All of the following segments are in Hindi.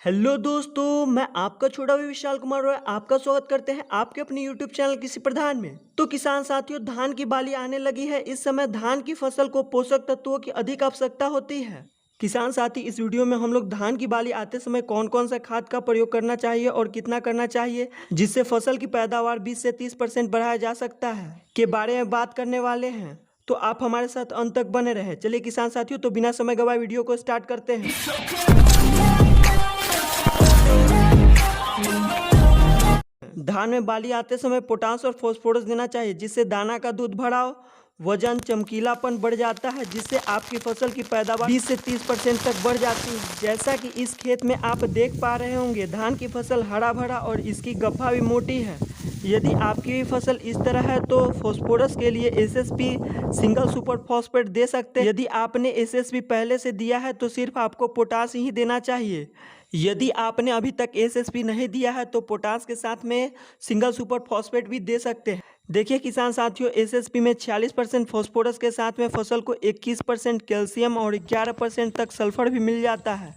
हेलो दोस्तों, मैं आपका छोटा भाई विशाल कुमार रॉय आपका स्वागत करते हैं आपके अपने यूट्यूब चैनल किसी प्रधान में। तो किसान साथियों, धान की बाली आने लगी है। इस समय धान की फसल को पोषक तत्वों की अधिक आवश्यकता होती है। किसान साथी, इस वीडियो में हम लोग धान की बाली आते समय कौन कौन सा खाद का प्रयोग करना चाहिए और कितना करना चाहिए जिससे फसल की पैदावार 20 से 30% बढ़ाया जा सकता है के बारे में बात करने वाले हैं। तो आप हमारे साथ अंत तक बने रहे। चलिए किसान साथियों, तो बिना समय गवाए वीडियो को स्टार्ट करते हैं। धान में बाली आते समय पोटास और फास्फोरस देना चाहिए जिससे दाना का दूध भराव, वजन, चमकीलापन बढ़ जाता है, जिससे आपकी फसल की पैदावार 20 से 30% तक बढ़ जाती है। जैसा कि इस खेत में आप देख पा रहे होंगे, धान की फसल हरा भरा और इसकी गप्फा भी मोटी है। यदि आपकी भी फसल इस तरह है तो फास्फोरस के लिए एसएसपी सिंगल सुपर फॉस्फेट दे सकते हैं। यदि आपने एसएसपी पहले से दिया है तो सिर्फ आपको पोटास ही देना चाहिए। यदि आपने अभी तक एसएसपी नहीं दिया है तो पोटास के साथ में सिंगल सुपर फॉस्फेट भी दे सकते हैं। देखिए किसान साथियों, एसएसपी में 46% फास्फोरस के साथ में फसल को 21% कैल्शियम और 11% तक सल्फर भी मिल जाता है।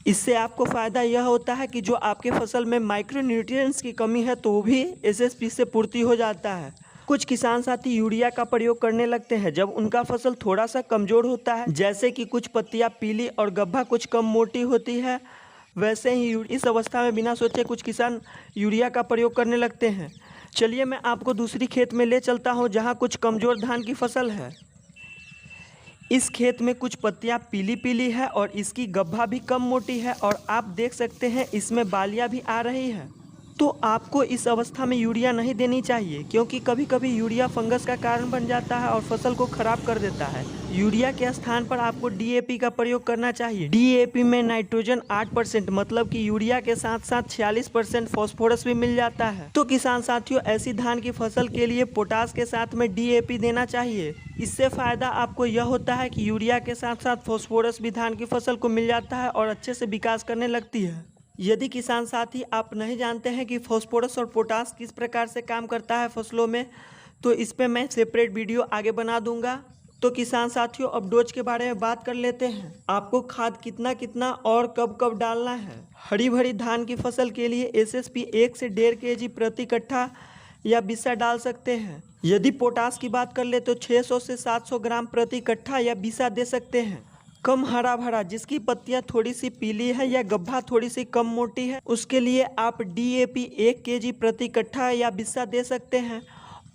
इससे आपको फ़ायदा यह होता है कि जो आपके फसल में माइक्रो न्यूट्रिएंट्स की कमी है तो वो भी एसएसपी से पूर्ति हो जाता है। कुछ किसान साथी यूरिया का प्रयोग करने लगते हैं जब उनका फसल थोड़ा सा कमज़ोर होता है, जैसे कि कुछ पत्तियां पीली और गब्भा कुछ कम मोटी होती है। वैसे ही इस अवस्था में बिना सोचे कुछ किसान यूरिया का प्रयोग करने लगते हैं। चलिए मैं आपको दूसरी खेत में ले चलता हूं जहां कुछ कमज़ोर धान की फसल है। इस खेत में कुछ पत्तियां पीली पीली है और इसकी गब्भा भी कम मोटी है और आप देख सकते हैं इसमें बालियां भी आ रही है। तो आपको इस अवस्था में यूरिया नहीं देनी चाहिए, क्योंकि कभी कभी यूरिया फंगस का कारण बन जाता है और फसल को खराब कर देता है। यूरिया के स्थान पर आपको डीएपी का प्रयोग करना चाहिए। डीएपी में नाइट्रोजन 8%, मतलब कि यूरिया के साथ साथ 46% फास्फोरस भी मिल जाता है। तो किसान साथियों, ऐसी धान की फसल के लिए पोटास के साथ में डीएपी देना चाहिए। इससे फ़ायदा आपको यह होता है कि यूरिया के साथ साथ फास्फोरस भी धान की फसल को मिल जाता है और अच्छे से विकास करने लगती है। यदि किसान साथी आप नहीं जानते हैं कि फास्फोरस और पोटास किस प्रकार से काम करता है फसलों में, तो इस पर मैं सेपरेट वीडियो आगे बना दूंगा। तो किसान साथियों, अब डोज के बारे में बात कर लेते हैं। आपको खाद कितना कितना और कब कब डालना है। हरी भरी धान की फसल के लिए एसएसपी 1 से 1.5 kg प्रति कट्ठा या बिस्सा डाल सकते हैं। यदि पोटास की बात कर ले तो 600 से 700 ग्राम प्रति कट्ठा या बिस्सा दे सकते हैं। कम हरा भरा, जिसकी पत्तियां थोड़ी सी पीली है या गब्भा थोड़ी सी कम मोटी है, उसके लिए आप डीएपी 1 kg प्रति कट्ठा या बिस्सा दे सकते हैं।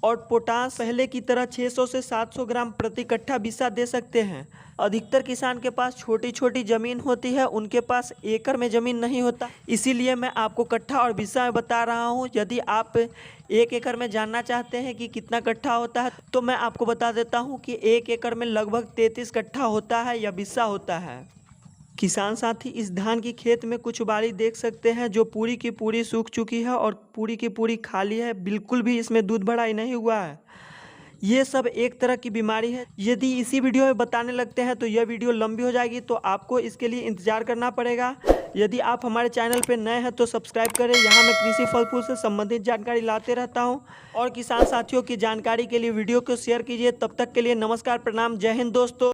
और पोटास पहले की तरह 600 से 700 ग्राम प्रति कट्ठा बिस्सा दे सकते हैं। अधिकतर किसान के पास छोटी छोटी ज़मीन होती है, उनके पास एकड़ में ज़मीन नहीं होता, इसीलिए मैं आपको कट्ठा और बिस्सा में बता रहा हूँ। यदि आप 1 एकड़ में जानना चाहते हैं कि कितना कट्ठा होता है तो मैं आपको बता देता हूँ कि 1 एकड़ में लगभग 33 कट्ठा होता है या बिस्सा होता है। किसान साथी, इस धान की खेत में कुछ बाली देख सकते हैं जो पूरी की पूरी सूख चुकी है और पूरी की पूरी खाली है, बिल्कुल भी इसमें दूध बढ़ाई नहीं हुआ है। ये सब एक तरह की बीमारी है। यदि इसी वीडियो में बताने लगते हैं तो यह वीडियो लंबी हो जाएगी, तो आपको इसके लिए इंतजार करना पड़ेगा। यदि आप हमारे चैनल पर नए हैं तो सब्सक्राइब करें। यहाँ मैं कृषि फल फूल से संबंधित जानकारी लाते रहता हूँ। और किसान साथियों की जानकारी के लिए वीडियो को शेयर कीजिए। तब तक के लिए नमस्कार, प्रणाम, जय हिंद दोस्तों।